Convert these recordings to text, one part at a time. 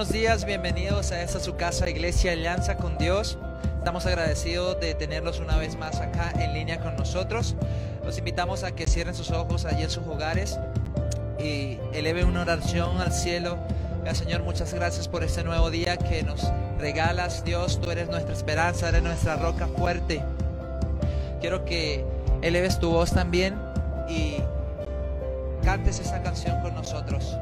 buenos días, bienvenidos a esta su casa, Iglesia Alianza con Dios. Estamos agradecidos de tenerlos una vez más acá en línea con nosotros. Los invitamos a que cierren sus ojos allí en sus hogares y eleven una oración al cielo. Señor, muchas gracias por este nuevo día que nos regalas, Dios. Tú eres nuestra esperanza, eres nuestra roca fuerte. Quiero que eleves tu voz también y cantes esta canción con nosotros.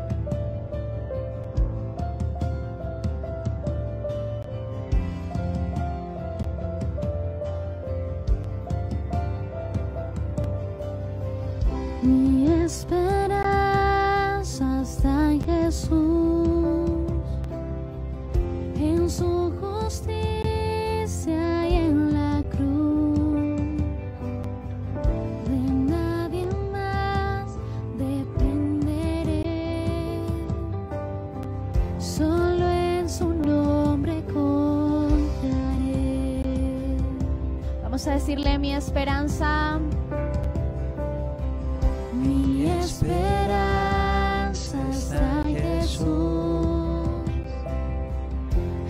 Mi esperanza está en Jesús, en su justicia y en la cruz. De nadie más dependeré, solo en su nombre confiaré. Vamos a decirle: mi esperanza. Mi esperanza está en Jesús,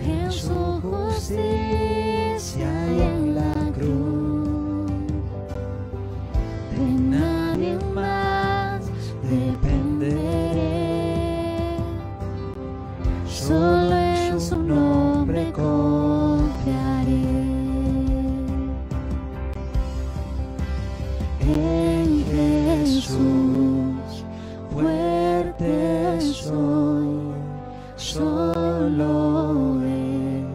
en su justicia y en la cruz. De nadie más dependeré, solo en su nombre confiaré. En Jesús fuerte soy, solo Él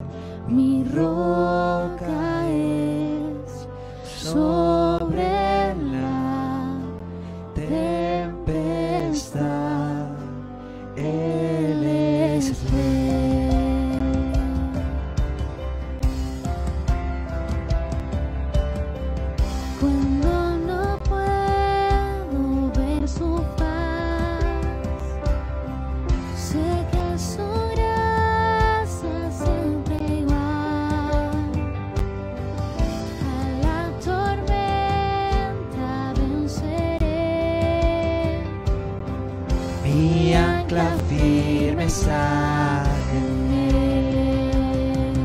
mi roca es. Sobre la tempestad Él es fiel. Cuando no puedo ver su faz, sé que su gracia siempre igual. A la tormenta venceré, mi ancla firme está en Él.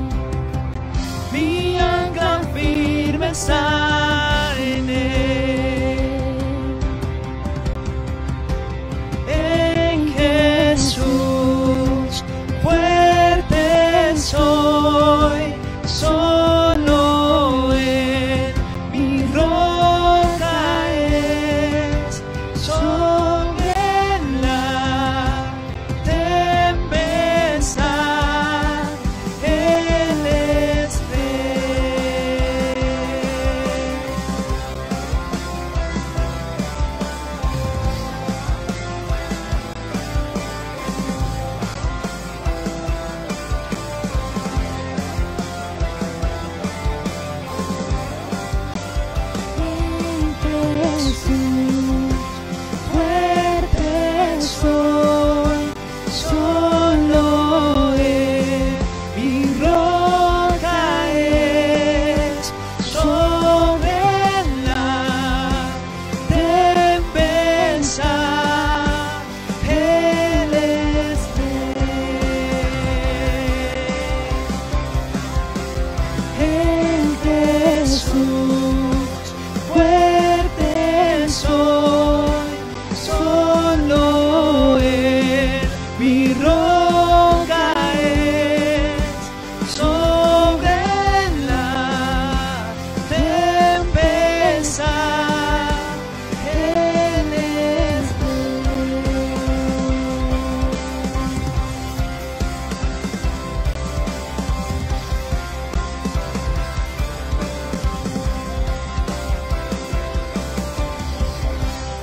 Mi ancla firme está en Él. En Jesús fuerte soy, solo Él mi roca es. Sobre la tempestad Él es fiel. En Jesús fuerte soy, solo Él mi roca es. Sobre la tempestad Él es fiel. En Jesús fuerte soy, solo Él mi roca es. Sobre la tempestad Él es fiel.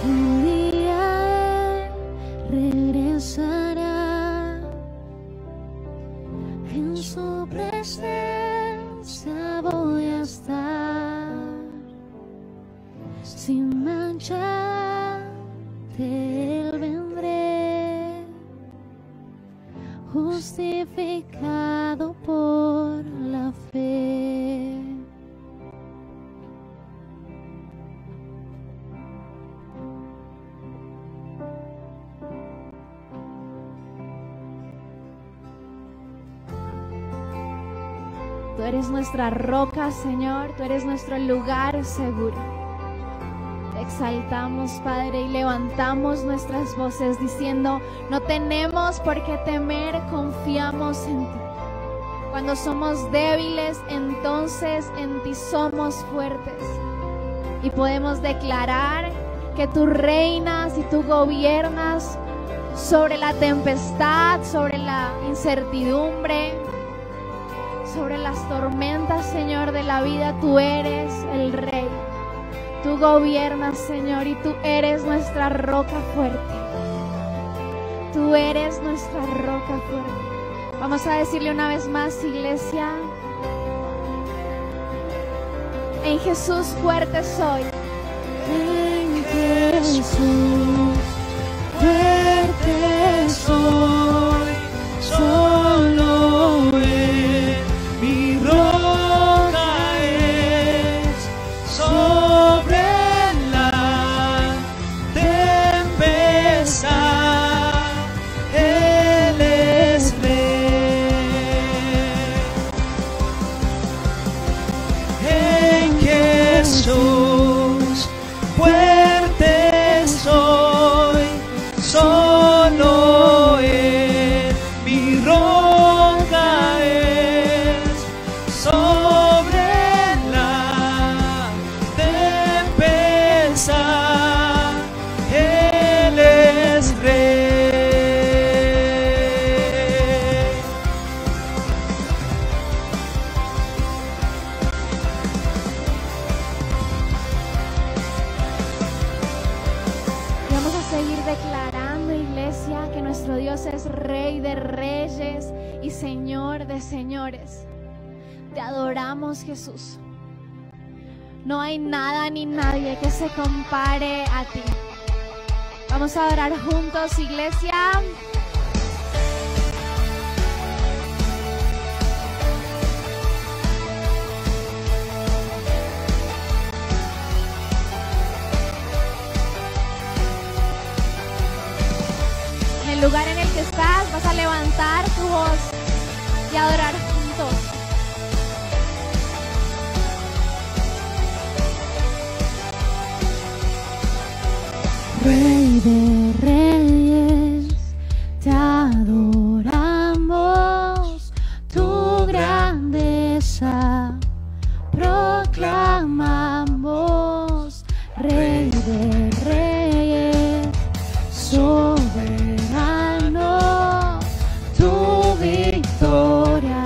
Un día Él regresará, en su presencia voy a estar, sin mancha de Él vendré, justificado por la fe. Tú eres nuestra roca, Señor. Tú eres nuestro lugar seguro. Te exaltamos, Padre, y levantamos nuestras voces diciendo: no tenemos por qué temer, confiamos en ti. Cuando somos débiles, entonces en ti somos fuertes. Y podemos declarar que tú reinas y tú gobiernas sobre la tempestad, sobre la incertidumbre, sobre las tormentas, Señor, de la vida. Tú eres el Rey. Tú gobiernas, Señor, y tú eres nuestra roca fuerte. Tú eres nuestra roca fuerte. Vamos a decirle una vez más, iglesia: en Jesús fuerte soy. En Jesús fuerte soy, solo Él mi roca es, sobre la tempestad Él es Rey. En Jesús fuerte soy, solo Él mi roca es, sobre la tempestad Él es Rey. Y vamos a seguir declarando, iglesia, que nuestro Dios es Rey de reyes y Señor de señores. Te adoramos, Jesús. No hay nada ni nadie que se compare a ti. Vamos a adorar juntos, iglesia. En el lugar en el que estás, vas a levantar tu voz y adorar juntos. Rey de reyes, te adoramos, tu grandeza proclamamos. Rey de reyes, soberano, tu victoria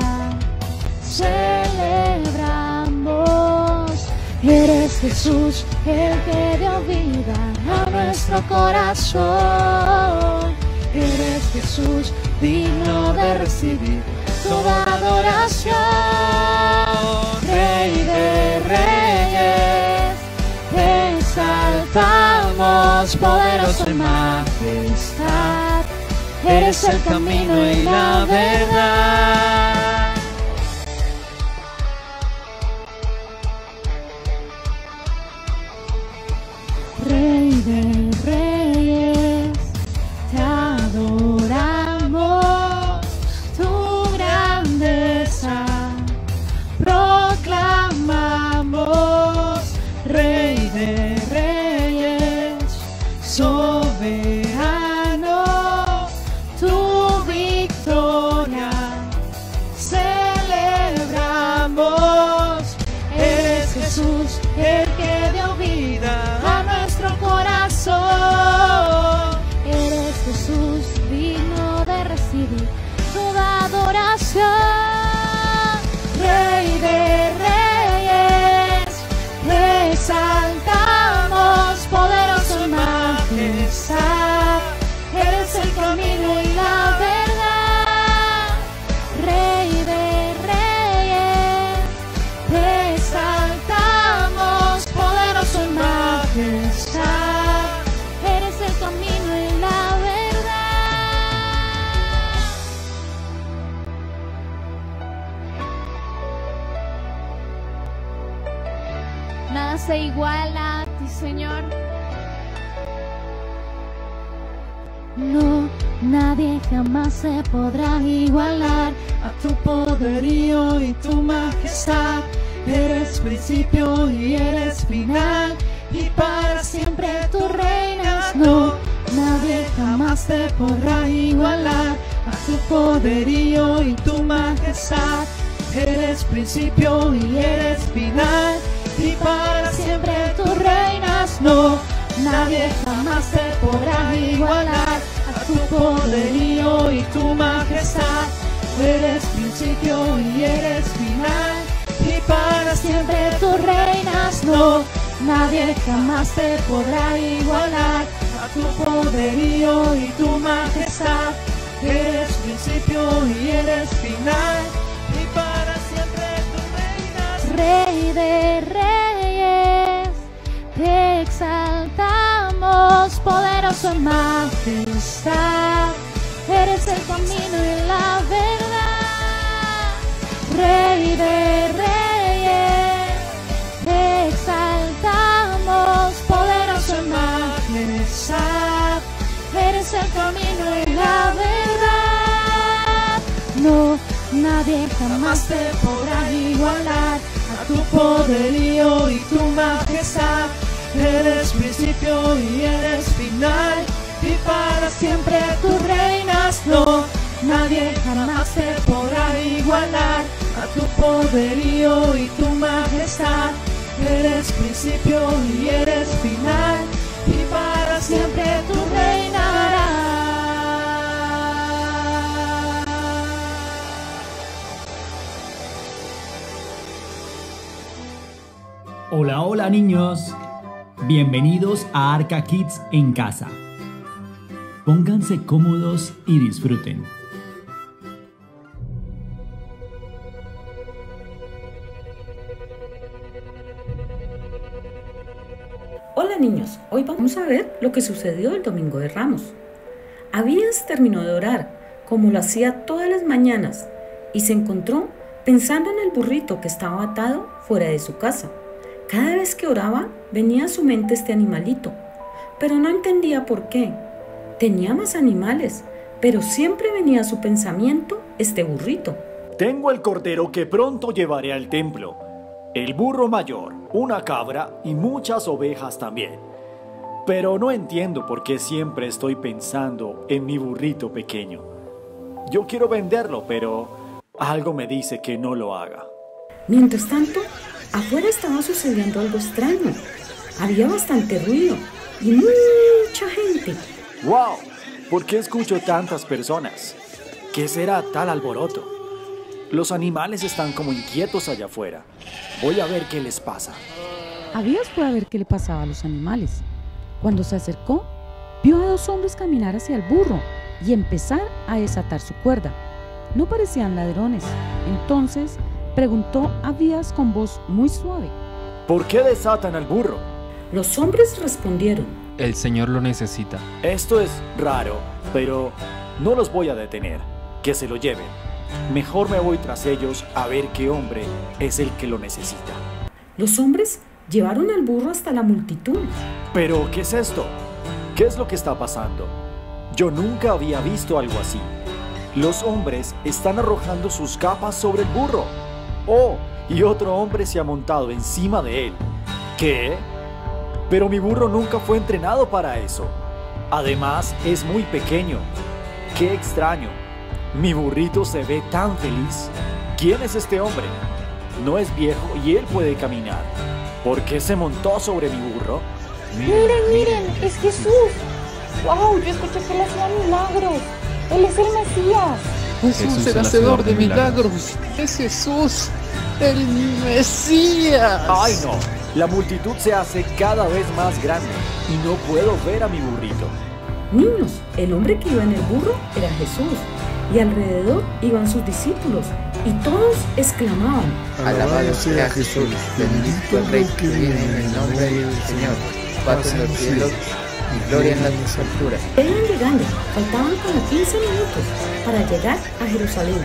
celebramos. Eres Jesús, el que dio vida a nuestro corazón. Eres Jesús, digno de recibir toda adoración. Rey de reyes, te exaltamos, poderoso en majestad. Eres el camino y la verdad. Rey de reyes, te adoramos, tu grandeza proclamamos. Rey de reyes, soberano, tu victoria celebramos. Eres Jesús, el que dio vida a nuestro corazón. Eres Jesús, digno de recibir toda adoración. Rey de reyes, te exaltamos, poderoso en majestad. Eres el camino y la verdad. Rey de reyes, te exaltamos, poderoso en majestad. Eres el camino y la verdad. Nada se iguala a ti, Señor. No, nadie jamás se podrá igualar a tu poderío y tu majestad. Eres principio y eres final, y para siempre tú reinas. No, nadie jamás te podrá igualar a tu poderío y tu majestad. Eres principio y eres final, y para siempre tú reinas. No, nadie jamás te podrá igualar a tu poderío y tu majestad. Eres principio y eres final, y para siempre tú reinas. No, nadie jamás te podrá igualar a tu poderío y tu majestad. Eres principio y eres final, y para siempre tú reinas. Rey de reyes, te exaltamos, poderoso en majestad. Eres el camino y la verdad. Rey de reyes, te exaltamos, poderoso en majestad. Eres el camino y la verdad. No, nadie jamás te podrá igualar a tu poderío y tu majestad. Eres principio y eres final, y para siempre tú reinas. No, nadie jamás te podrá igualar a tu poderío y tu majestad. Eres principio y eres final, y para siempre tú reinarás. Hola, hola niños. Bienvenidos a Arca Kids en casa. Pónganse cómodos y disfruten. Hola niños, hoy vamos a ver lo que sucedió el Domingo de Ramos. Abías terminó de orar, como lo hacía todas las mañanas, y se encontró pensando en el burrito que estaba atado fuera de su casa. Cada vez que oraba, venía a su mente este animalito, pero no entendía por qué. Tenía más animales, pero siempre venía a su pensamiento este burrito. Tengo el cordero que pronto llevaré al templo, el burro mayor, una cabra y muchas ovejas también. Pero no entiendo por qué siempre estoy pensando en mi burrito pequeño. Yo quiero venderlo, pero algo me dice que no lo haga. Mientras tanto, afuera estaba sucediendo algo extraño. Había bastante ruido y mucha gente. ¡Wow! ¿Por qué escucho tantas personas? ¿Qué será tal alboroto? Los animales están como inquietos allá afuera. Voy a ver qué les pasa. Abías fue a ver qué le pasaba a los animales. Cuando se acercó, vio a dos hombres caminar hacia el burro y empezar a desatar su cuerda. No parecían ladrones. Entonces preguntó Abías con voz muy suave: ¿por qué desatan al burro? Los hombres respondieron: el Señor lo necesita. Esto es raro, pero no los voy a detener. Que se lo lleven. Mejor me voy tras ellos a ver qué hombre es el que lo necesita. Los hombres llevaron al burro hasta la multitud. ¿Pero qué es esto? ¿Qué es lo que está pasando? Yo nunca había visto algo así. Los hombres están arrojando sus capas sobre el burro. ¡Oh! Y otro hombre se ha montado encima de él. ¿Qué? Pero mi burro nunca fue entrenado para eso. Además, es muy pequeño. ¡Qué extraño! Mi burrito se ve tan feliz. ¿Quién es este hombre? No es viejo y él puede caminar. ¿Por qué se montó sobre mi burro? Miren, es Jesús. ¡Wow! Yo escuché que él hacía milagros. Él es el Mesías. Jesús, el hacedor de milagros. Es Jesús, el Mesías. ¡Ay no! La multitud se hace cada vez más grande y no puedo ver a mi burrito. Niños, el hombre que iba en el burro era Jesús, y alrededor iban sus discípulos, y todos exclamaban: alabado sea Jesús, bendito el Rey que viene en el nombre del Señor, paz en los cielos y gloria en las alturas. Iban llegando, faltaban como 15 minutos para llegar a Jerusalén,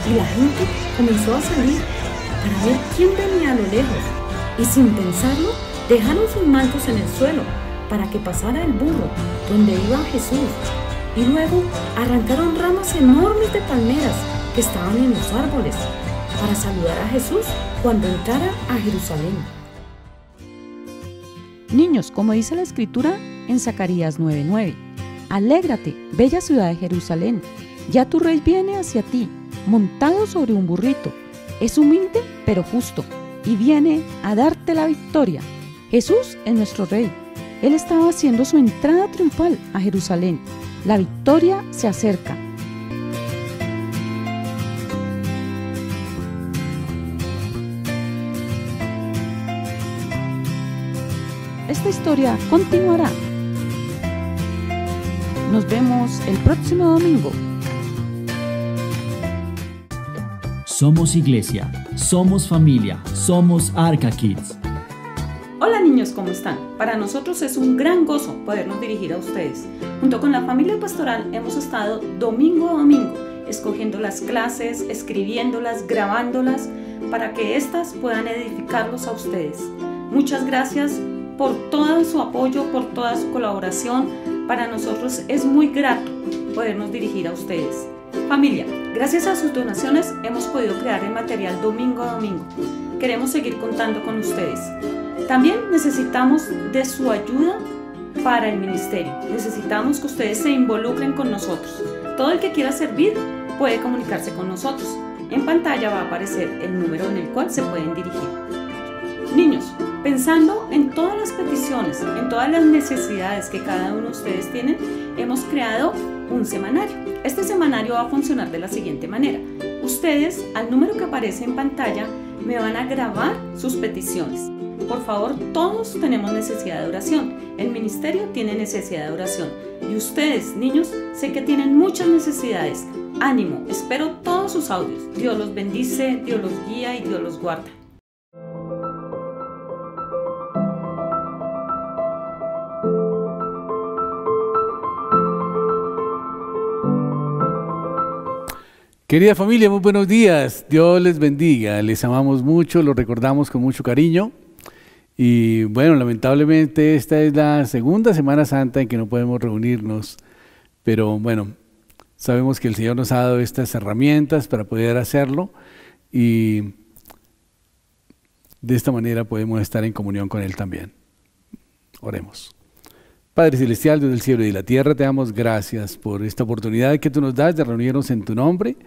y la gente comenzó a salir para ver quién venía a lo lejos, y sin pensarlo, dejaron sus mantos en el suelo para que pasara el burro donde iba Jesús, y luego arrancaron ramas enormes de palmeras que estaban en los árboles para saludar a Jesús cuando entrara a Jerusalén. Niños, como dice la Escritura en Zacarías 9:9, alégrate, bella ciudad de Jerusalén, ya tu rey viene hacia ti, montado sobre un burrito. Es humilde pero justo y viene a darte la victoria. Jesús es nuestro rey. Él estaba haciendo su entrada triunfal a Jerusalén. La victoria se acerca. Esta historia continuará. Nos vemos el próximo domingo. Somos iglesia, somos familia, somos Arca Kids. Hola niños, ¿cómo están? Para nosotros es un gran gozo podernos dirigir a ustedes. Junto con la familia pastoral hemos estado domingo a domingo escogiendo las clases, escribiéndolas, grabándolas para que éstas puedan edificarlos a ustedes. Muchas gracias por todo su apoyo, por toda su colaboración. Para nosotros es muy grato podernos dirigir a ustedes. Familia, gracias a sus donaciones hemos podido crear el material domingo a domingo. Queremos seguir contando con ustedes. También necesitamos de su ayuda para el ministerio. Necesitamos que ustedes se involucren con nosotros. Todo el que quiera servir puede comunicarse con nosotros. En pantalla va a aparecer el número en el cual se pueden dirigir. Niños, pensando en todas las peticiones, en todas las necesidades que cada uno de ustedes tienen, hemos creado un semanario. Este semanario va a funcionar de la siguiente manera. Ustedes, al número que aparece en pantalla, me van a grabar sus peticiones. Por favor, todos tenemos necesidad de oración. El ministerio tiene necesidad de oración. Y ustedes, niños, sé que tienen muchas necesidades. Ánimo, espero todos sus audios. Dios los bendice, Dios los guía y Dios los guarda. Querida familia, muy buenos días. Dios les bendiga. Les amamos mucho, los recordamos con mucho cariño. Y bueno, lamentablemente esta es la segunda Semana Santa en que no podemos reunirnos. Pero bueno, sabemos que el Señor nos ha dado estas herramientas para poder hacerlo. Y de esta manera podemos estar en comunión con Él también. Oremos. Padre Celestial, Dios del cielo y de la tierra, te damos gracias por esta oportunidad que tú nos das de reunirnos en tu nombre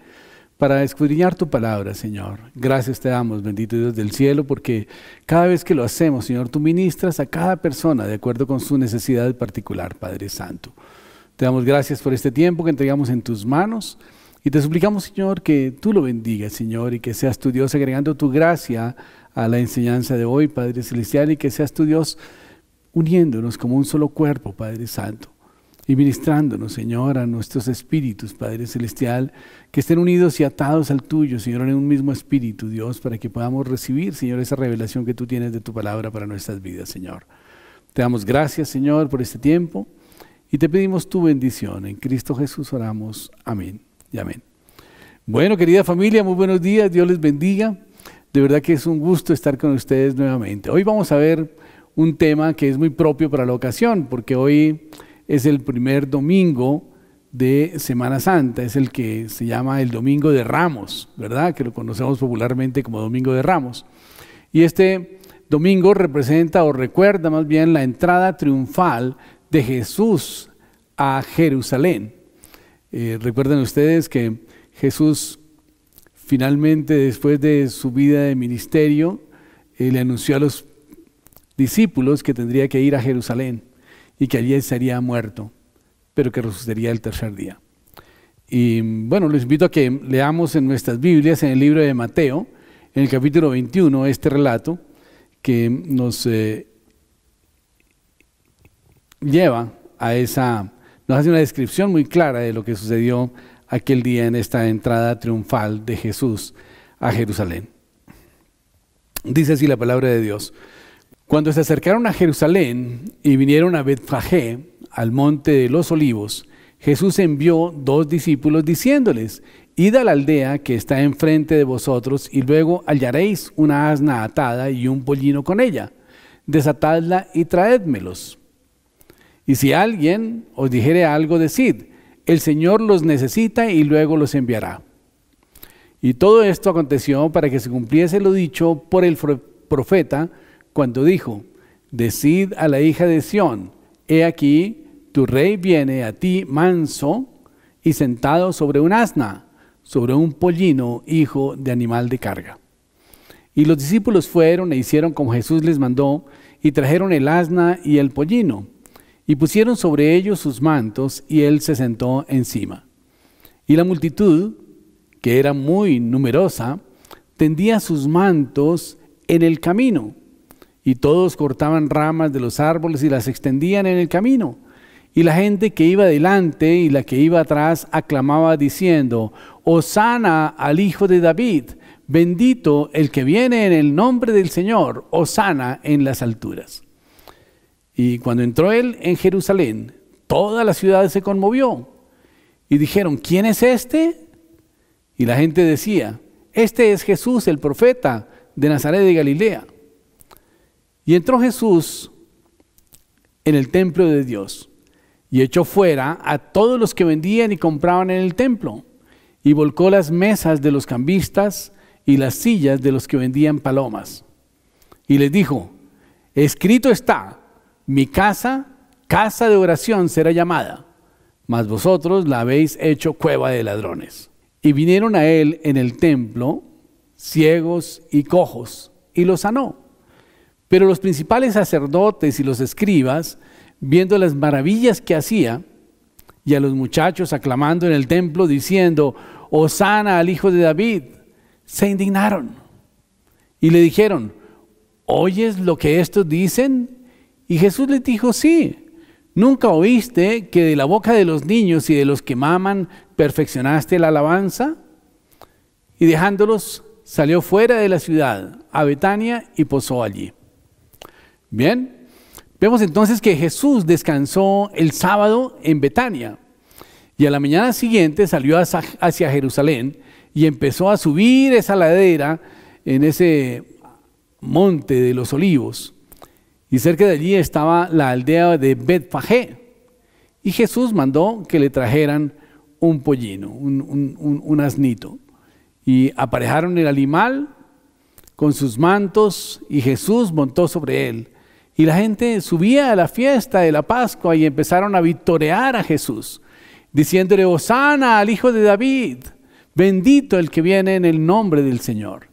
para escudriñar tu palabra, Señor. Gracias te damos, bendito Dios del cielo, porque cada vez que lo hacemos, Señor, tú ministras a cada persona de acuerdo con su necesidad particular, Padre Santo. Te damos gracias por este tiempo que entregamos en tus manos y te suplicamos, Señor, que tú lo bendigas, Señor, y que seas tu Dios agregando tu gracia a la enseñanza de hoy, Padre Celestial, y que seas tu Dios uniéndonos como un solo cuerpo, Padre Santo, y ministrándonos, Señor, a nuestros espíritus, Padre Celestial, que estén unidos y atados al tuyo, Señor, en un mismo espíritu, Dios, para que podamos recibir, Señor, esa revelación que tú tienes de tu palabra para nuestras vidas, Señor. Te damos gracias, Señor, por este tiempo, y te pedimos tu bendición. En Cristo Jesús oramos. Amén y amén. Bueno, querida familia, muy buenos días, Dios les bendiga. De verdad que es un gusto estar con ustedes nuevamente. Hoy vamos a ver un tema que es muy propio para la ocasión, porque hoy es el primer domingo de Semana Santa, es el que se llama el Domingo de Ramos, ¿verdad? Que lo conocemos popularmente como Domingo de Ramos. Y este domingo representa o recuerda más bien la entrada triunfal de Jesús a Jerusalén. Recuerden ustedes que Jesús finalmente, después de su vida de ministerio, le anunció a los discípulos que tendría que ir a Jerusalén y que allí sería muerto, pero que resucitaría el tercer día. Y bueno, les invito a que leamos en nuestras Biblias, en el libro de Mateo, en el capítulo 21, este relato que nos lleva a nos hace una descripción muy clara de lo que sucedió aquel día en esta entrada triunfal de Jesús a Jerusalén. Dice así la palabra de Dios. Cuando se acercaron a Jerusalén y vinieron a Betfagé, al monte de los Olivos, Jesús envió 2 discípulos diciéndoles: id a la aldea que está enfrente de vosotros y luego hallaréis una asna atada y un pollino con ella. Desatadla y traédmelos. Y si alguien os dijere algo, decid: el Señor los necesita y luego los enviará. Y todo esto aconteció para que se cumpliese lo dicho por el profeta cuando dijo: decid a la hija de Sión, he aquí, tu rey viene a ti manso y sentado sobre un asna, sobre un pollino, hijo de animal de carga. Y los discípulos fueron e hicieron como Jesús les mandó, y trajeron el asna y el pollino, y pusieron sobre ellos sus mantos, y él se sentó encima. Y la multitud, que era muy numerosa, tendía sus mantos en el camino, y todos cortaban ramas de los árboles y las extendían en el camino. Y la gente que iba delante y la que iba atrás aclamaba diciendo: Hosana al Hijo de David, bendito el que viene en el nombre del Señor, hosana en las alturas. Y cuando entró él en Jerusalén, toda la ciudad se conmovió. Y dijeron: ¿quién es este? Y la gente decía: este es Jesús el profeta de Nazaret de Galilea. Y entró Jesús en el templo de Dios, y echó fuera a todos los que vendían y compraban en el templo, y volcó las mesas de los cambistas y las sillas de los que vendían palomas. Y les dijo: escrito está, mi casa, casa de oración será llamada, mas vosotros la habéis hecho cueva de ladrones. Y vinieron a él en el templo ciegos y cojos, y los sanó. Pero los principales sacerdotes y los escribas, viendo las maravillas que hacía, y a los muchachos aclamando en el templo, diciendo: hosana al Hijo de David, se indignaron. Y le dijeron: ¿oyes lo que estos dicen? Y Jesús les dijo: sí. ¿Nunca oíste que de la boca de los niños y de los que maman perfeccionaste la alabanza? Y dejándolos, salió fuera de la ciudad, a Betania, y posó allí. Bien, vemos entonces que Jesús descansó el sábado en Betania, y a la mañana siguiente salió hacia Jerusalén y empezó a subir esa ladera en ese monte de los olivos. Y cerca de allí estaba la aldea de Betfagé. Y Jesús mandó que le trajeran un pollino, un asnito. Y aparejaron el animal con sus mantos, y Jesús montó sobre él. Y la gente subía a la fiesta de la Pascua y empezaron a vitorear a Jesús, diciéndole: hosana al Hijo de David, bendito el que viene en el nombre del Señor.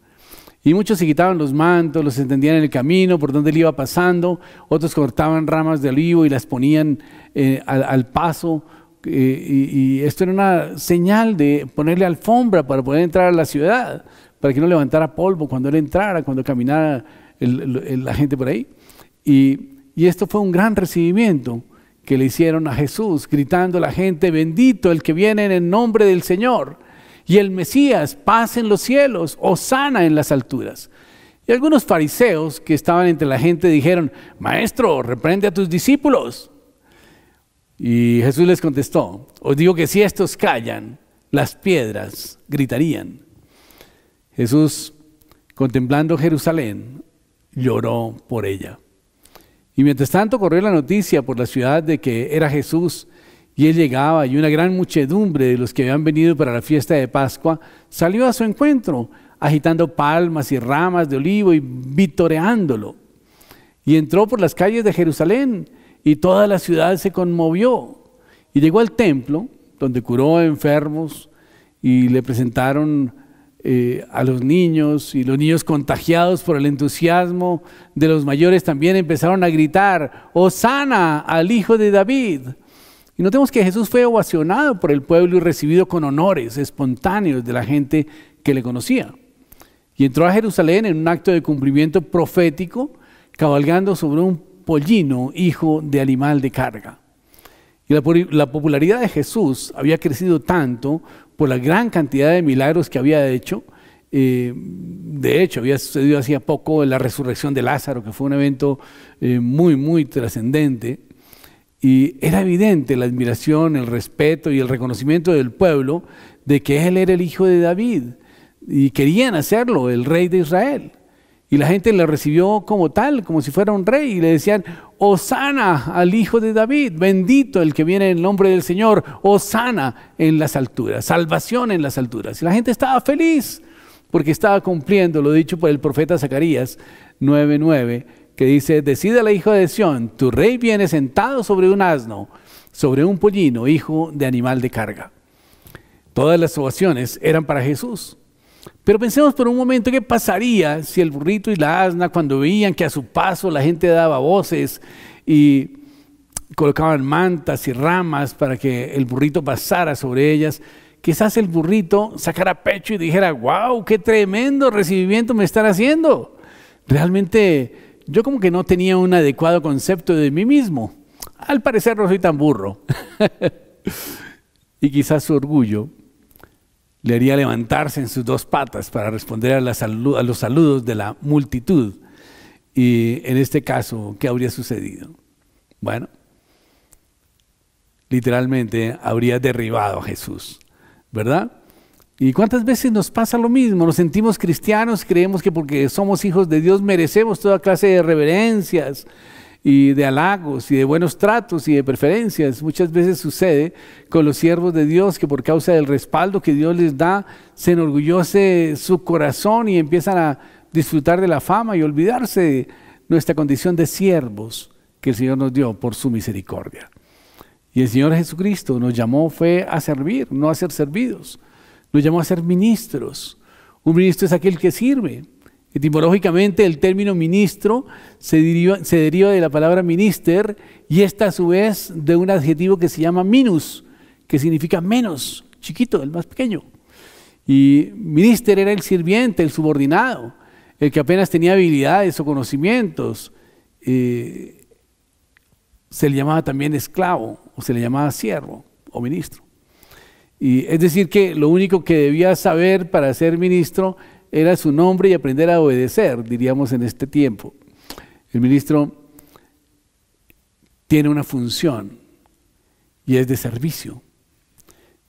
Y muchos se quitaban los mantos, los extendían en el camino por donde él iba pasando, otros cortaban ramas de olivo y las ponían al paso, y esto era una señal de ponerle alfombra para poder entrar a la ciudad, para que no levantara polvo cuando él entrara, cuando caminara la gente por ahí. Y esto fue un gran recibimiento que le hicieron a Jesús, gritando la gente: bendito el que viene en el nombre del Señor, y el Mesías, paz en los cielos, hosana en las alturas. Y algunos fariseos que estaban entre la gente dijeron: maestro, reprende a tus discípulos. Y Jesús les contestó: os digo que si estos callan, las piedras gritarían. Jesús, contemplando Jerusalén, lloró por ella. Y mientras tanto corrió la noticia por la ciudad de que era Jesús, y él llegaba, y una gran muchedumbre de los que habían venido para la fiesta de Pascua salió a su encuentro, agitando palmas y ramas de olivo y vitoreándolo. Y entró por las calles de Jerusalén, y toda la ciudad se conmovió. Y llegó al templo, donde curó a enfermos, y le presentaron a los niños, y los niños, contagiados por el entusiasmo de los mayores, también empezaron a gritar: hosana al Hijo de David. Y notemos que Jesús fue ovacionado por el pueblo y recibido con honores espontáneos de la gente que le conocía. Y entró a Jerusalén en un acto de cumplimiento profético, cabalgando sobre un pollino, hijo de animal de carga. Y la popularidad de Jesús había crecido tanto por la gran cantidad de milagros que había hecho. De hecho, había sucedido hacía poco la resurrección de Lázaro, que fue un evento muy trascendente. Y era evidente la admiración, el respeto y el reconocimiento del pueblo de que él era el Hijo de David, y querían hacerlo el rey de Israel. Y la gente le recibió como tal, como si fuera un rey, y le decían: Hosana al Hijo de David, bendito el que viene en el nombre del Señor, Hosana en las alturas, salvación en las alturas. Y la gente estaba feliz porque estaba cumpliendo lo dicho por el profeta Zacarías 9:9, que dice: decídale, hijo de Sión, tu rey viene sentado sobre un asno, sobre un pollino, hijo de animal de carga. Todas las ovaciones eran para Jesús. Pero pensemos por un momento qué pasaría si el burrito y la asna, cuando veían que a su paso la gente daba voces y colocaban mantas y ramas para que el burrito pasara sobre ellas, quizás el burrito sacara pecho y dijera: wow, qué tremendo recibimiento me están haciendo. Realmente yo como que no tenía un adecuado concepto de mí mismo. Al parecer no soy tan burro. Y quizás su orgullo le haría levantarse en sus dos patas para responder a los saludos de la multitud. Y en este caso, ¿qué habría sucedido? Bueno, literalmente habría derribado a Jesús, ¿verdad? ¿Y cuántas veces nos pasa lo mismo? Nos sentimos cristianos, creemos que porque somos hijos de Dios merecemos toda clase de reverencias y de halagos y de buenos tratos y de preferencias. Muchas veces sucede con los siervos de Dios que por causa del respaldo que Dios les da, se enorgullece su corazón y empiezan a disfrutar de la fama y olvidarse de nuestra condición de siervos que el Señor nos dio por su misericordia. Y el Señor Jesucristo nos llamó fue a servir, no a ser servidos. Nos llamó a ser ministros. Un ministro es aquel que sirve. Etimológicamente el término ministro se deriva de la palabra minister, y esta a su vez de un adjetivo que se llama minus, que significa menos, chiquito, el más pequeño. Y minister era el sirviente, el subordinado, el que apenas tenía habilidades o conocimientos. Se le llamaba también esclavo, o se le llamaba siervo o ministro. Y es decir que lo único que debía saber para ser ministro era su nombre y aprender a obedecer, diríamos en este tiempo. El ministro tiene una función y es de servicio.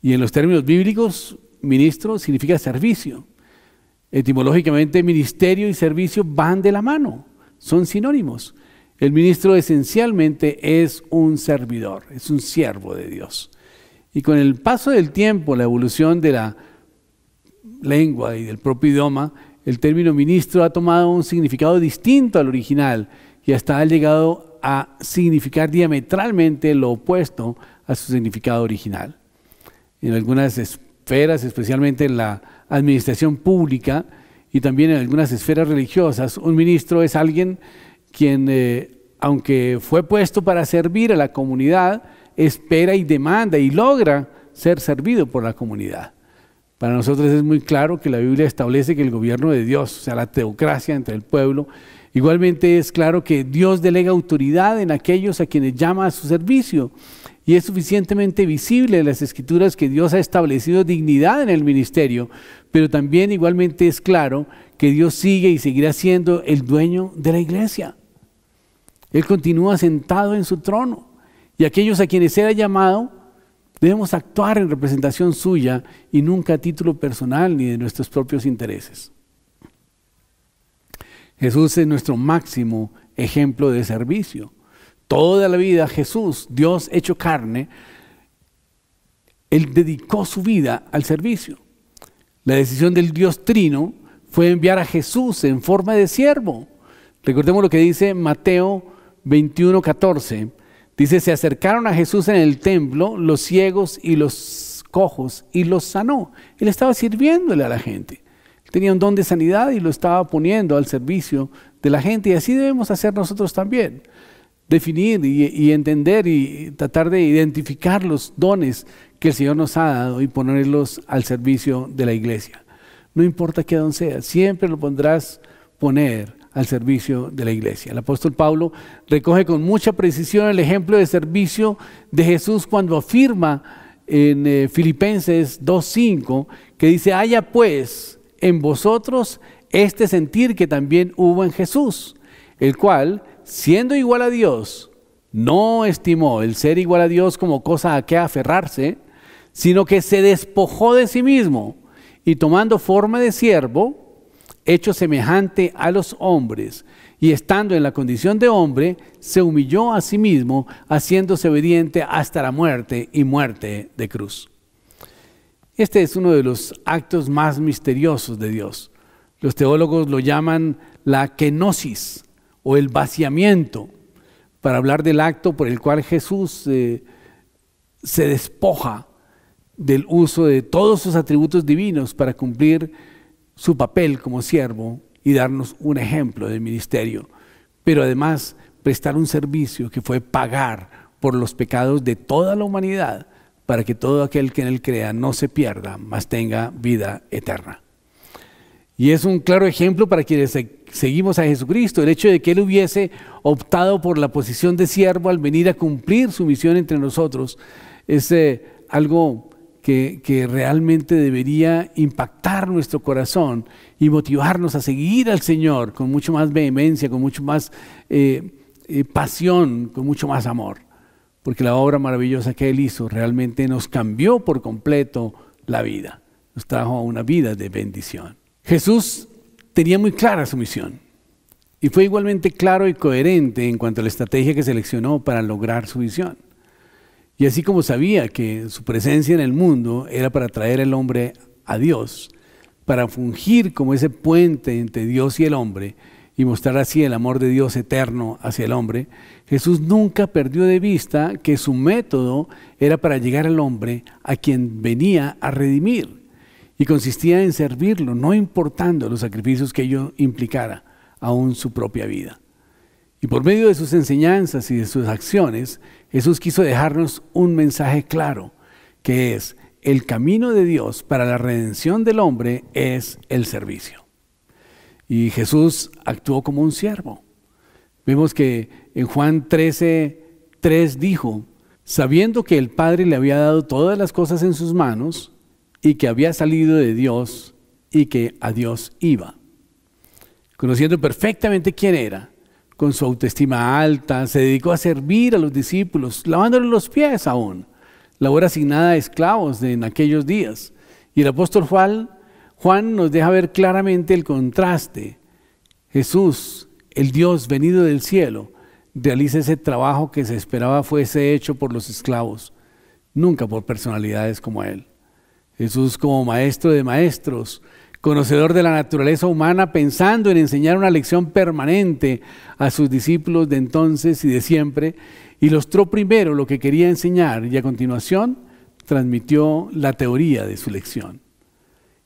Y en los términos bíblicos, ministro significa servicio. Etimológicamente, ministerio y servicio van de la mano, son sinónimos. El ministro esencialmente es un servidor, es un siervo de Dios. Y con el paso del tiempo, la evolución de la lengua y del propio idioma, el término ministro ha tomado un significado distinto al original y hasta ha llegado a significar diametralmente lo opuesto a su significado original. En algunas esferas, especialmente en la administración pública y también en algunas esferas religiosas, un ministro es alguien quien, aunque fue puesto para servir a la comunidad, espera y demanda y logra ser servido por la comunidad. Para nosotros es muy claro que la Biblia establece que el gobierno de Dios, o sea, la teocracia entre el pueblo, igualmente es claro que Dios delega autoridad en aquellos a quienes llama a su servicio. Y es suficientemente visible en las Escrituras que Dios ha establecido dignidad en el ministerio, pero también igualmente es claro que Dios sigue y seguirá siendo el dueño de la iglesia. Él continúa sentado en su trono, y aquellos a quienes Él ha llamado debemos actuar en representación suya y nunca a título personal ni de nuestros propios intereses. Jesús es nuestro máximo ejemplo de servicio. Toda la vida Jesús, Dios hecho carne, Él dedicó su vida al servicio. La decisión del Dios Trino fue enviar a Jesús en forma de siervo. Recordemos lo que dice Mateo 21:14. Dice: se acercaron a Jesús en el templo los ciegos y los cojos y los sanó. Él estaba sirviéndole a la gente. Tenía un don de sanidad y lo estaba poniendo al servicio de la gente, y así debemos hacer nosotros también. Definir y entender y tratar de identificar los dones que el Señor nos ha dado y ponerlos al servicio de la iglesia. No importa qué don sea, siempre lo podrás poner al servicio de la iglesia. El apóstol Pablo recoge con mucha precisión el ejemplo de servicio de Jesús cuando afirma en Filipenses 2:5 que dice: haya pues en vosotros este sentir que también hubo en Jesús, el cual, siendo igual a Dios, no estimó el ser igual a Dios como cosa a que aferrarse, sino que se despojó de sí mismo y tomando forma de siervo, hecho semejante a los hombres, y estando en la condición de hombre, se humilló a sí mismo, haciéndose obediente hasta la muerte y muerte de cruz. Este es uno de los actos más misteriosos de Dios. Los teólogos lo llaman la kenosis o el vaciamiento, para hablar del acto por el cual Jesús se despoja del uso de todos sus atributos divinos para cumplir su papel como siervo y darnos un ejemplo de ministerio, pero además prestar un servicio que fue pagar por los pecados de toda la humanidad, para que todo aquel que en él crea no se pierda, mas tenga vida eterna. Y es un claro ejemplo para quienes seguimos a Jesucristo, el hecho de que Él hubiese optado por la posición de siervo al venir a cumplir su misión entre nosotros, es algo que realmente debería impactar nuestro corazón y motivarnos a seguir al Señor con mucho más vehemencia, con mucho más pasión, con mucho más amor. Porque la obra maravillosa que Él hizo realmente nos cambió por completo la vida, nos trajo a una vida de bendición. Jesús tenía muy clara su misión y fue igualmente claro y coherente en cuanto a la estrategia que seleccionó para lograr su visión. Y así como sabía que su presencia en el mundo era para traer al hombre a Dios, para fungir como ese puente entre Dios y el hombre y mostrar así el amor de Dios eterno hacia el hombre, Jesús nunca perdió de vista que su método era para llegar al hombre a quien venía a redimir. Y consistía en servirlo, no importando los sacrificios que ello implicara, aún su propia vida. Y por medio de sus enseñanzas y de sus acciones, Jesús quiso dejarnos un mensaje claro, que es: el camino de Dios para la redención del hombre es el servicio. Y Jesús actuó como un siervo. Vemos que en Juan 13:3 dijo: sabiendo que el Padre le había dado todas las cosas en sus manos, y que había salido de Dios y que a Dios iba. Conociendo perfectamente quién era, con su autoestima alta, se dedicó a servir a los discípulos, lavándoles los pies aún, labor asignada a esclavos en aquellos días. Y el apóstol Juan nos deja ver claramente el contraste. Jesús, el Dios venido del cielo, realiza ese trabajo que se esperaba fuese hecho por los esclavos, nunca por personalidades como Él. Jesús, como maestro de maestros, conocedor de la naturaleza humana, pensando en enseñar una lección permanente a sus discípulos de entonces y de siempre, ilustró primero lo que quería enseñar y a continuación transmitió la teoría de su lección.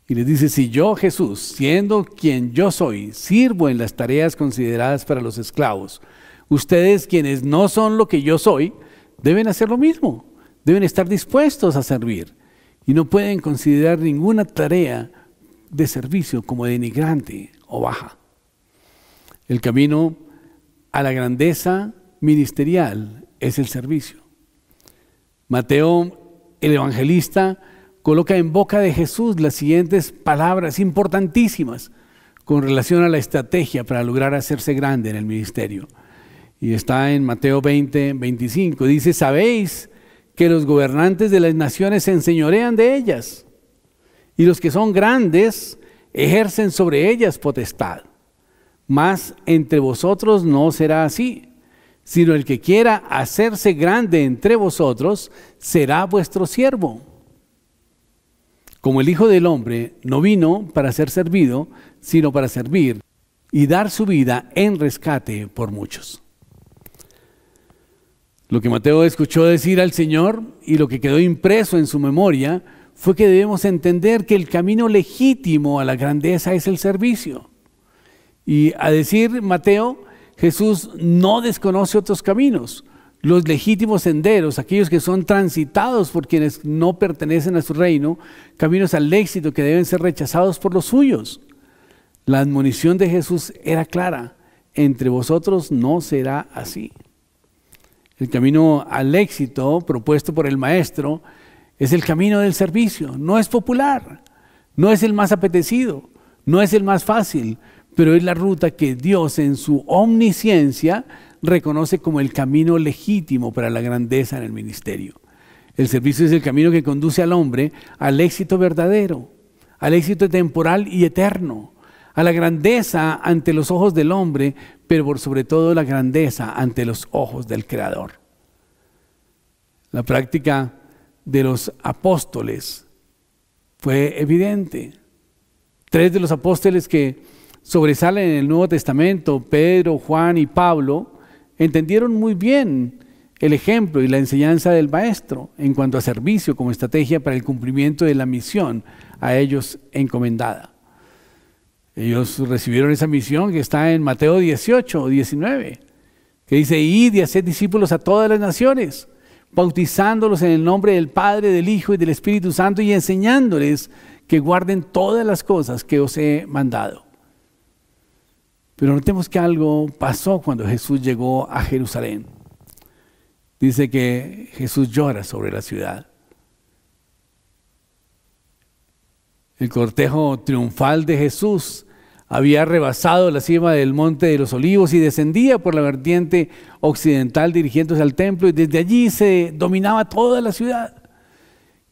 Y les dice: si yo, Jesús, siendo quien yo soy, sirvo en las tareas consideradas para los esclavos, ustedes, quienes no son lo que yo soy, deben hacer lo mismo, deben estar dispuestos a servir. Y no pueden considerar ninguna tarea de servicio como denigrante o baja. El camino a la grandeza ministerial es el servicio. Mateo, el evangelista, coloca en boca de Jesús las siguientes palabras importantísimas con relación a la estrategia para lograr hacerse grande en el ministerio. Y está en Mateo 20:25. Dice: sabéis que los gobernantes de las naciones se enseñorean de ellas, y los que son grandes ejercen sobre ellas potestad. Mas entre vosotros no será así, sino el que quiera hacerse grande entre vosotros será vuestro siervo. Como el Hijo del Hombre no vino para ser servido, sino para servir y dar su vida en rescate por muchos. Lo que Mateo escuchó decir al Señor y lo que quedó impreso en su memoria fue que debemos entender que el camino legítimo a la grandeza es el servicio. Y a decir Mateo, Jesús no desconoce otros caminos, los legítimos senderos, aquellos que son transitados por quienes no pertenecen a su reino, caminos al éxito que deben ser rechazados por los suyos. La admonición de Jesús era clara: entre vosotros no será así. El camino al éxito propuesto por el Maestro es el camino del servicio. No es popular, no es el más apetecido, no es el más fácil, pero es la ruta que Dios en su omnisciencia reconoce como el camino legítimo para la grandeza en el ministerio. El servicio es el camino que conduce al hombre al éxito verdadero, al éxito temporal y eterno, a la grandeza ante los ojos del hombre, pero por sobre todo la grandeza ante los ojos del Creador. La práctica de los apóstoles fue evidente. 3 de los apóstoles que sobresalen en el Nuevo Testamento, Pedro, Juan y Pablo, entendieron muy bien el ejemplo y la enseñanza del Maestro en cuanto a servicio como estrategia para el cumplimiento de la misión a ellos encomendada. Ellos recibieron esa misión que está en Mateo 18 o 19, que dice: id y haced discípulos a todas las naciones, bautizándolos en el nombre del Padre, del Hijo y del Espíritu Santo, y enseñándoles que guarden todas las cosas que os he mandado. Pero notemos que algo pasó cuando Jesús llegó a Jerusalén. Dice que Jesús llora sobre la ciudad. El cortejo triunfal de Jesús había rebasado la cima del Monte de los Olivos y descendía por la vertiente occidental dirigiéndose al templo, y desde allí se dominaba toda la ciudad.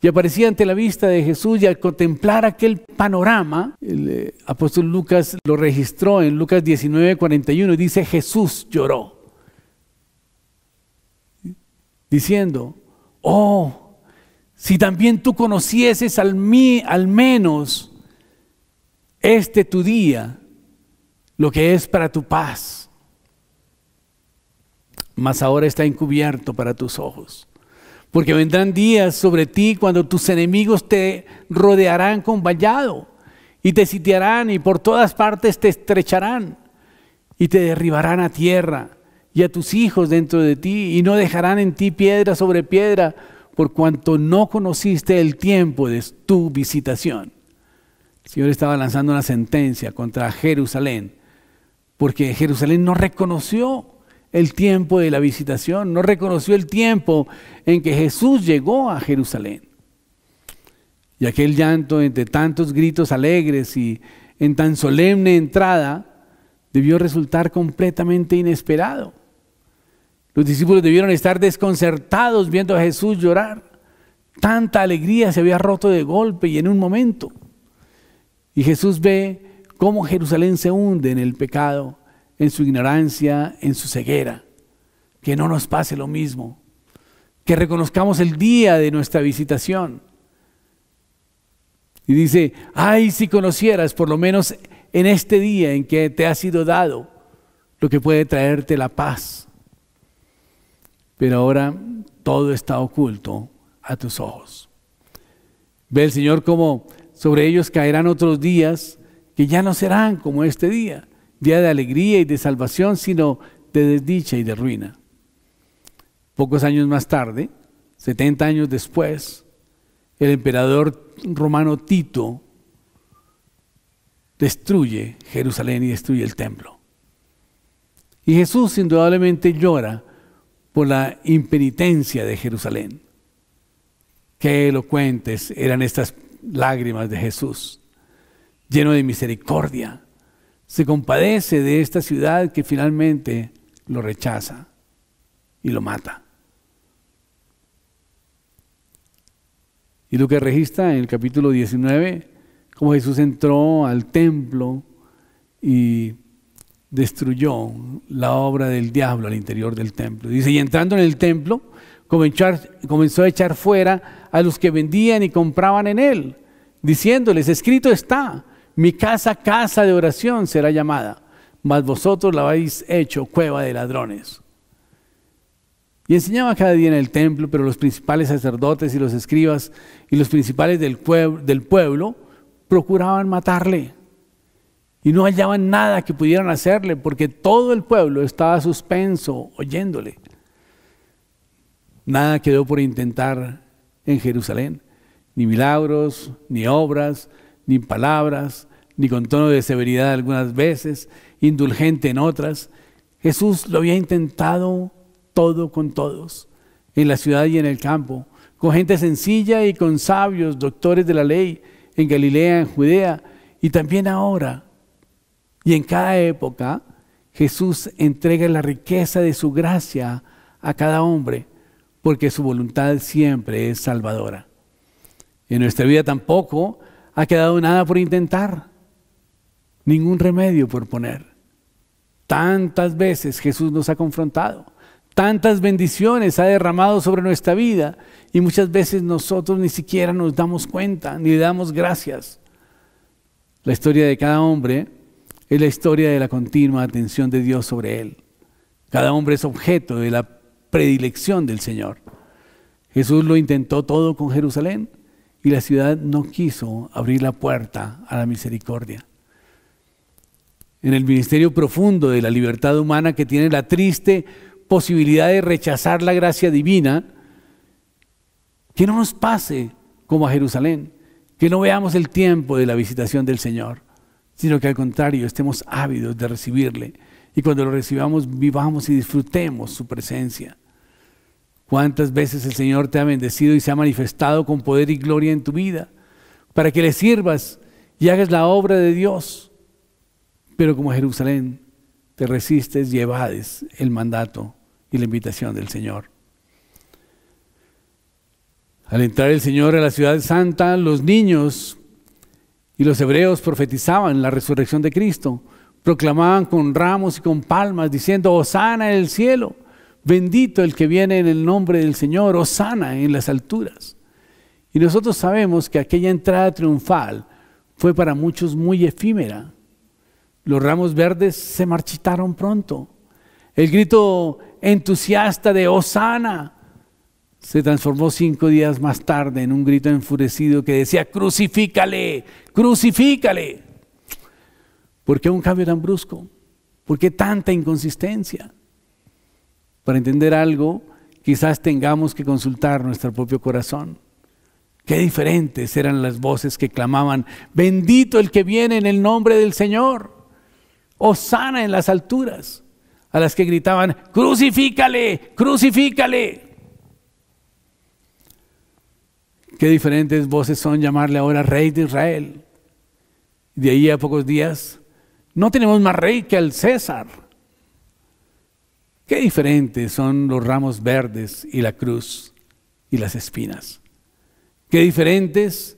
Y aparecía ante la vista de Jesús, y al contemplar aquel panorama, el apóstol Lucas lo registró en Lucas 19:41, y dice: Jesús lloró, diciendo: oh, si también tú conocieses al menos este tu día, lo que es para tu paz, mas ahora está encubierto para tus ojos. Porque vendrán días sobre ti cuando tus enemigos te rodearán con vallado, y te sitiarán, y por todas partes te estrecharán, y te derribarán a tierra, y a tus hijos dentro de ti, y no dejarán en ti piedra sobre piedra, por cuanto no conociste el tiempo de tu visitación. El Señor estaba lanzando una sentencia contra Jerusalén, porque Jerusalén no reconoció el tiempo de la visitación, no reconoció el tiempo en que Jesús llegó a Jerusalén. Y aquel llanto entre tantos gritos alegres y en tan solemne entrada debió resultar completamente inesperado. Los discípulos debieron estar desconcertados viendo a Jesús llorar. Tanta alegría se había roto de golpe y en un momento. Y Jesús ve cómo Jerusalén se hunde en el pecado, en su ignorancia, en su ceguera. Que no nos pase lo mismo. Que reconozcamos el día de nuestra visitación. Y dice: ay, si conocieras por lo menos en este día en que te ha sido dado lo que puede traerte la paz. Pero ahora todo está oculto a tus ojos. Ve el Señor cómo sobre ellos caerán otros días que ya no serán como este día. Día de alegría y de salvación, sino de desdicha y de ruina. Pocos años más tarde, 70 años después, el emperador romano Tito destruye Jerusalén y destruye el templo. Y Jesús indudablemente llora por la impenitencia de Jerusalén. Qué elocuentes eran estas lágrimas de Jesús, lleno de misericordia. Se compadece de esta ciudad que finalmente lo rechaza y lo mata. Y Lucas registra en el capítulo 19 cómo Jesús entró al templo y destruyó la obra del diablo al interior del templo. Dice: y entrando en el templo comenzó a echar fuera a los que vendían y compraban en él, diciéndoles: escrito está, mi casa, casa de oración será llamada, mas vosotros la habéis hecho cueva de ladrones. Y enseñaba cada día en el templo, pero los principales sacerdotes y los escribas y los principales del pueblo procuraban matarle. Y no hallaban nada que pudieran hacerle, porque todo el pueblo estaba suspenso oyéndole. Nada quedó por intentar en Jerusalén, ni milagros, ni obras, ni palabras, ni con tono de severidad algunas veces, indulgente en otras. Jesús lo había intentado todo con todos, en la ciudad y en el campo, con gente sencilla y con sabios, doctores de la ley, en Galilea, en Judea, y también ahora. Y en cada época, Jesús entrega la riqueza de su gracia a cada hombre, porque su voluntad siempre es salvadora. En nuestra vida tampoco ha quedado nada por intentar, ningún remedio por poner. Tantas veces Jesús nos ha confrontado, tantas bendiciones ha derramado sobre nuestra vida y muchas veces nosotros ni siquiera nos damos cuenta, ni le damos gracias. La historia de cada hombre es la historia de la continua atención de Dios sobre él. Cada hombre es objeto de la predilección del Señor. Jesús lo intentó todo con Jerusalén y la ciudad no quiso abrir la puerta a la misericordia. En el ministerio profundo de la libertad humana, que tiene la triste posibilidad de rechazar la gracia divina, que no nos pase como a Jerusalén, que no veamos el tiempo de la visitación del Señor, sino que al contrario estemos ávidos de recibirle y cuando lo recibamos vivamos y disfrutemos su presencia. ¿Cuántas veces el Señor te ha bendecido y se ha manifestado con poder y gloria en tu vida para que le sirvas y hagas la obra de Dios? Pero como Jerusalén te resistes y evades el mandato y la invitación del Señor. Al entrar el Señor a la ciudad santa, los niños y los hebreos profetizaban la resurrección de Cristo, proclamaban con ramos y con palmas diciendo: Hosana en el cielo, bendito el que viene en el nombre del Señor, hosana en las alturas. Y nosotros sabemos que aquella entrada triunfal fue para muchos muy efímera. Los ramos verdes se marchitaron pronto. El grito entusiasta de hosana se transformó 5 días más tarde en un grito enfurecido que decía: crucifícale, crucifícale. ¿Por qué un cambio tan brusco? ¿Por qué tanta inconsistencia? Para entender algo, quizás tengamos que consultar nuestro propio corazón. Qué diferentes eran las voces que clamaban: bendito el que viene en el nombre del Señor, hosana en las alturas, a las que gritaban: crucifícale, crucifícale. Qué diferentes voces son llamarle ahora Rey de Israel. De ahí a pocos días, no tenemos más rey que al César. Qué diferentes son los ramos verdes y la cruz y las espinas. Qué diferentes,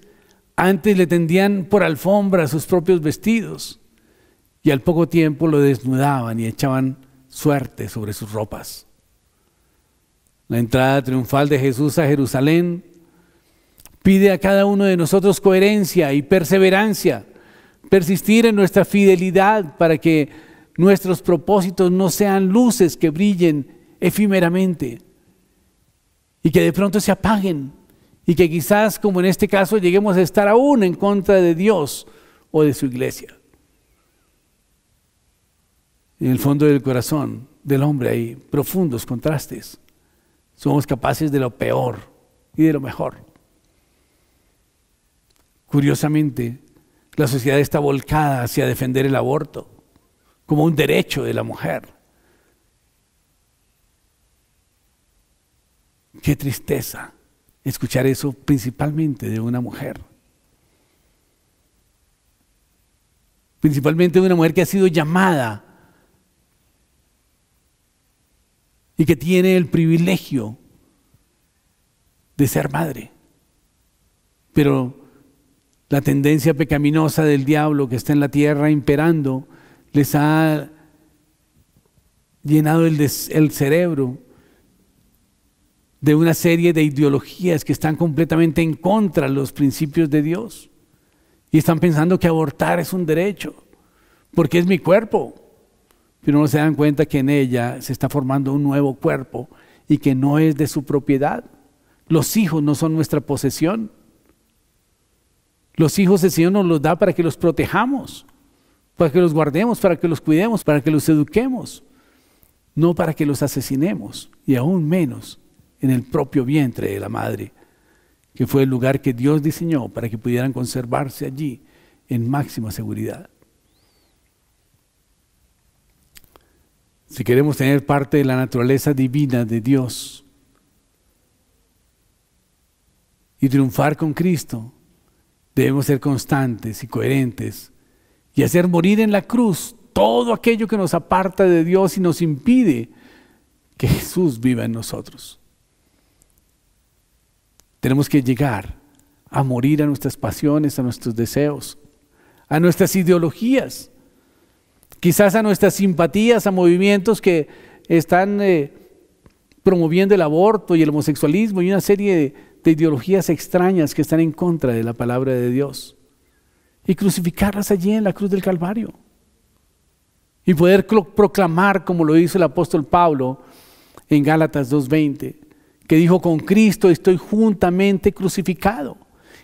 antes le tendían por alfombra sus propios vestidos y al poco tiempo lo desnudaban y echaban suerte sobre sus ropas. La entrada triunfal de Jesús a Jerusalén pide a cada uno de nosotros coherencia y perseverancia, persistir en nuestra fidelidad para que nuestros propósitos no sean luces que brillen efímeramente y que de pronto se apaguen y que quizás, como en este caso, lleguemos a estar aún en contra de Dios o de su iglesia. En el fondo del corazón del hombre hay profundos contrastes. Somos capaces de lo peor y de lo mejor. Curiosamente, la sociedad está volcada hacia defender el aborto como un derecho de la mujer. Qué tristeza escuchar eso, principalmente de una mujer. Principalmente de una mujer que ha sido llamada y que tiene el privilegio de ser madre. Pero la tendencia pecaminosa del diablo que está en la tierra imperando les ha llenado el cerebro de una serie de ideologías que están completamente en contra de los principios de Dios y están pensando que abortar es un derecho porque es mi cuerpo, pero no se dan cuenta que en ella se está formando un nuevo cuerpo y que no es de su propiedad. Los hijos no son nuestra posesión. Los hijos el Señor nos los da para que los protejamos, para que los guardemos, para que los cuidemos, para que los eduquemos, no para que los asesinemos, y aún menos en el propio vientre de la madre, que fue el lugar que Dios diseñó para que pudieran conservarse allí en máxima seguridad. Si queremos tener parte de la naturaleza divina de Dios y triunfar con Cristo, debemos ser constantes y coherentes y hacer morir en la cruz todo aquello que nos aparta de Dios y nos impide que Jesús viva en nosotros. Tenemos que llegar a morir a nuestras pasiones, a nuestros deseos, a nuestras ideologías, quizás a nuestras simpatías, a movimientos que están promoviendo el aborto y el homosexualismo y una serie de ideologías extrañas que están en contra de la palabra de Dios, y crucificarlas allí en la cruz del Calvario, y poder proclamar, como lo hizo el apóstol Pablo en Gálatas 2:20, que dijo: con Cristo estoy juntamente crucificado,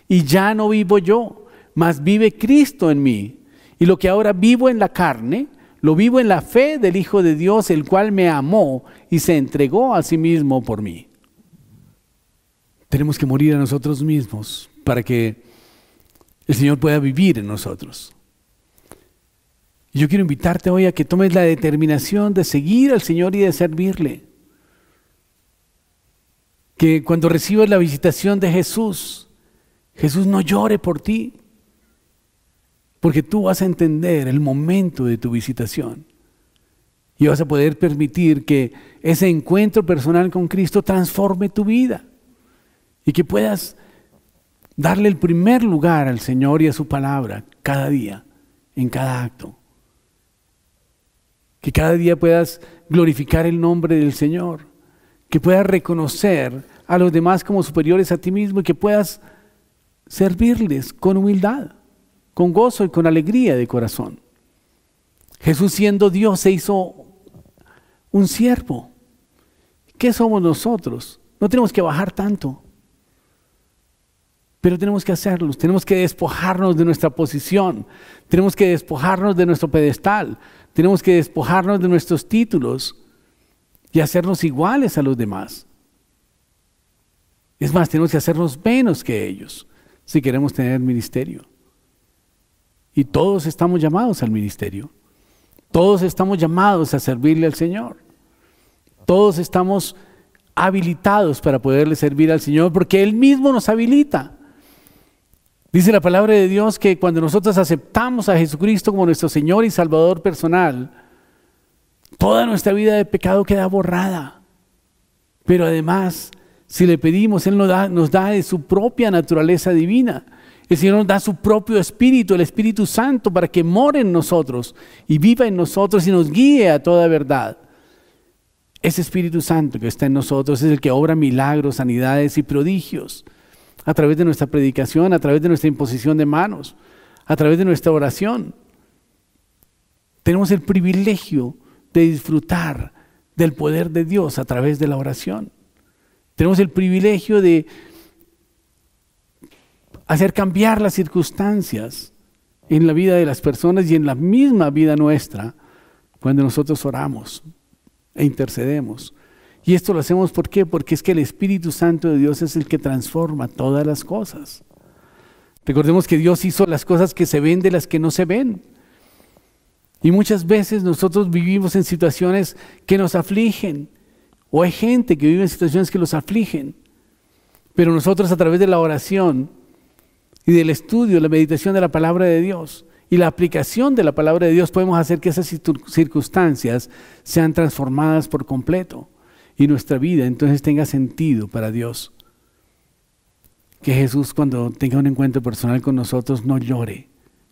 y ya no vivo yo, mas vive Cristo en mí, y lo que ahora vivo en la carne, lo vivo en la fe del Hijo de Dios, el cual me amó y se entregó a sí mismo por mí. Tenemos que morir a nosotros mismos para que el Señor pueda vivir en nosotros. Y yo quiero invitarte hoy a que tomes la determinación de seguir al Señor y de servirle. Que cuando recibas la visitación de Jesús, Jesús no llore por ti, porque tú vas a entender el momento de tu visitación y vas a poder permitir que ese encuentro personal con Cristo transforme tu vida y que puedas darle el primer lugar al Señor y a su palabra cada día, en cada acto. Que cada día puedas glorificar el nombre del Señor, que puedas reconocer a los demás como superiores a ti mismo y que puedas servirles con humildad, con gozo y con alegría de corazón. Jesús, siendo Dios, se hizo un siervo. ¿Qué somos nosotros? No tenemos que bajar tanto, pero tenemos que hacerlo. Tenemos que despojarnos de nuestra posición, tenemos que despojarnos de nuestro pedestal, tenemos que despojarnos de nuestros títulos y hacernos iguales a los demás. Es más, tenemos que hacernos menos que ellos si queremos tener ministerio. Y todos estamos llamados al ministerio. Todos estamos llamados a servirle al Señor. Todos estamos habilitados para poderle servir al Señor porque Él mismo nos habilita. Dice la palabra de Dios que cuando nosotros aceptamos a Jesucristo como nuestro Señor y Salvador personal, toda nuestra vida de pecado queda borrada. Pero además, si le pedimos, Él nos da de su propia naturaleza divina. El Señor nos da su propio Espíritu, el Espíritu Santo, para que more en nosotros y viva en nosotros y nos guíe a toda verdad. Ese Espíritu Santo que está en nosotros es el que obra milagros, sanidades y prodigios a través de nuestra predicación, a través de nuestra imposición de manos, a través de nuestra oración. Tenemos el privilegio de disfrutar del poder de Dios a través de la oración. Tenemos el privilegio de hacer cambiar las circunstancias en la vida de las personas y en la misma vida nuestra cuando nosotros oramos e intercedemos. Y esto lo hacemos ¿por qué? Porque es que el Espíritu Santo de Dios es el que transforma todas las cosas. Recordemos que Dios hizo las cosas que se ven de las que no se ven. Y muchas veces nosotros vivimos en situaciones que nos afligen, o hay gente que vive en situaciones que los afligen, pero nosotros a través de la oración y del estudio, la meditación de la palabra de Dios y la aplicación de la palabra de Dios podemos hacer que esas circunstancias sean transformadas por completo y nuestra vida entonces tenga sentido para Dios. Que Jesús, cuando tenga un encuentro personal con nosotros, no llore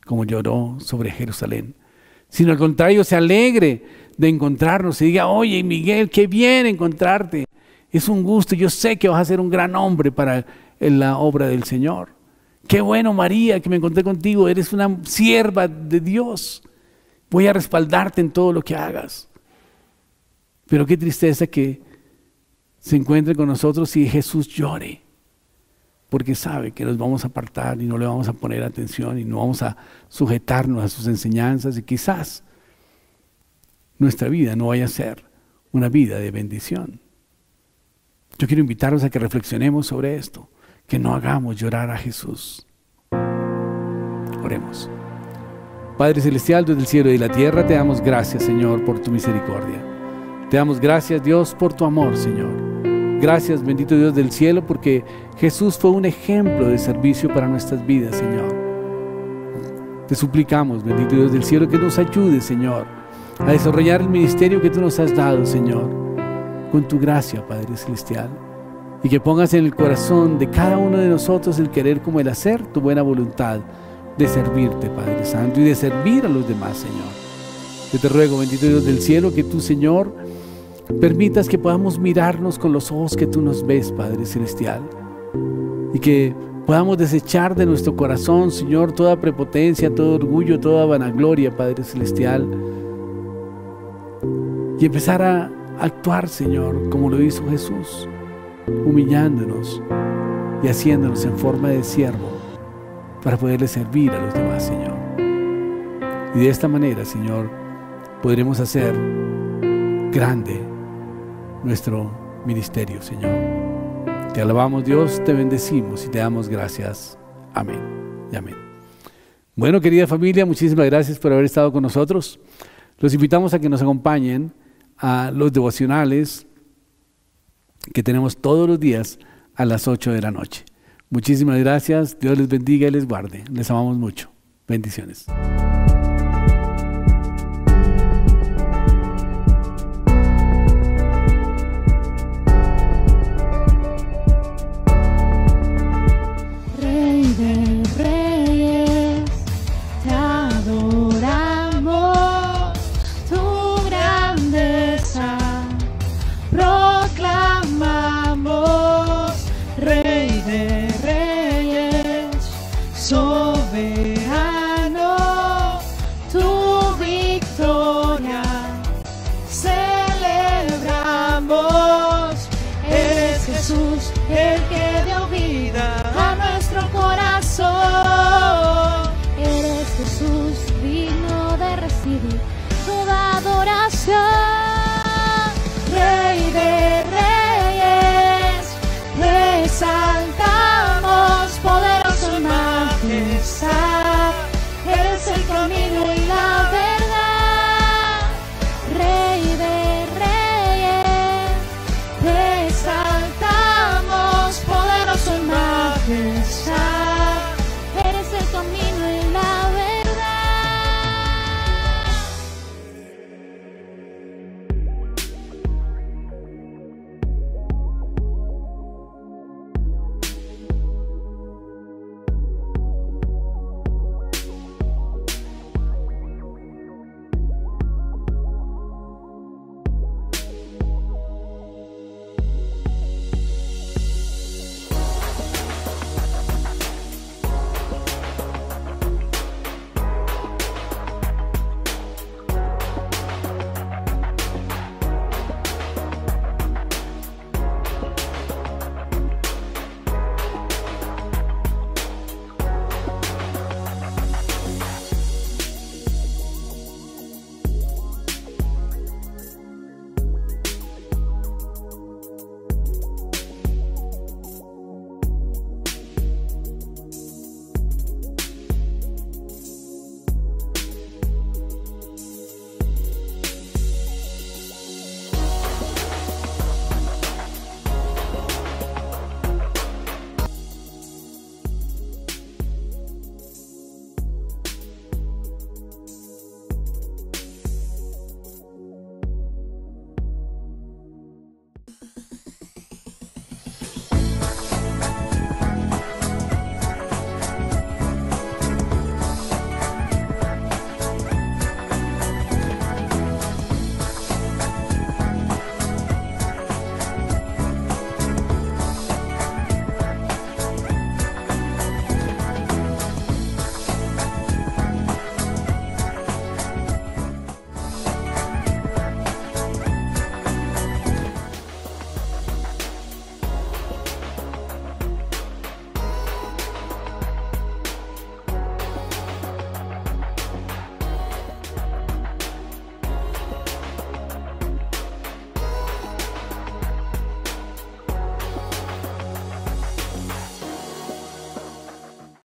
como lloró sobre Jerusalén, sino al contrario se alegre de encontrarnos y diga: oye Miguel, qué bien encontrarte, es un gusto, yo sé que vas a ser un gran hombre para la obra del Señor. Qué bueno, María, que me encontré contigo, eres una sierva de Dios, voy a respaldarte en todo lo que hagas. Pero qué tristeza que se encuentre con nosotros y Jesús llore, porque sabe que nos vamos a apartar y no le vamos a poner atención y no vamos a sujetarnos a sus enseñanzas y quizás nuestra vida no vaya a ser una vida de bendición. Yo quiero invitarlos a que reflexionemos sobre esto, que no hagamos llorar a Jesús. Oremos. Padre Celestial, desde el cielo y la tierra, te damos gracias, Señor, por tu misericordia. Te damos gracias, Dios, por tu amor, Señor. Gracias, bendito Dios del cielo, porque Jesús fue un ejemplo de servicio para nuestras vidas, Señor. Te suplicamos, bendito Dios del cielo, que nos ayudes, Señor, a desarrollar el ministerio que tú nos has dado, Señor, con tu gracia, Padre Celestial. Y que pongas en el corazón de cada uno de nosotros el querer como el hacer tu buena voluntad de servirte, Padre Santo, y de servir a los demás, Señor. Yo te ruego, bendito Dios del cielo, que tú, Señor, permitas que podamos mirarnos con los ojos que tú nos ves, Padre Celestial, y que podamos desechar de nuestro corazón, Señor, toda prepotencia, todo orgullo, toda vanagloria, Padre Celestial, y empezar a actuar, Señor, como lo hizo Jesús, humillándonos y haciéndonos en forma de siervo para poderle servir a los demás, Señor. Y de esta manera, Señor, podremos hacer grande nuestro ministerio, Señor. Te alabamos, Dios, te bendecimos y te damos gracias. Amén y amén. Bueno, querida familia, muchísimas gracias por haber estado con nosotros. Los invitamos a que nos acompañen a los devocionales que tenemos todos los días a las 8 de la noche. Muchísimas gracias, Dios les bendiga y les guarde. Les amamos mucho. Bendiciones. Soberano, tu victoria celebramos. Es Jesús el que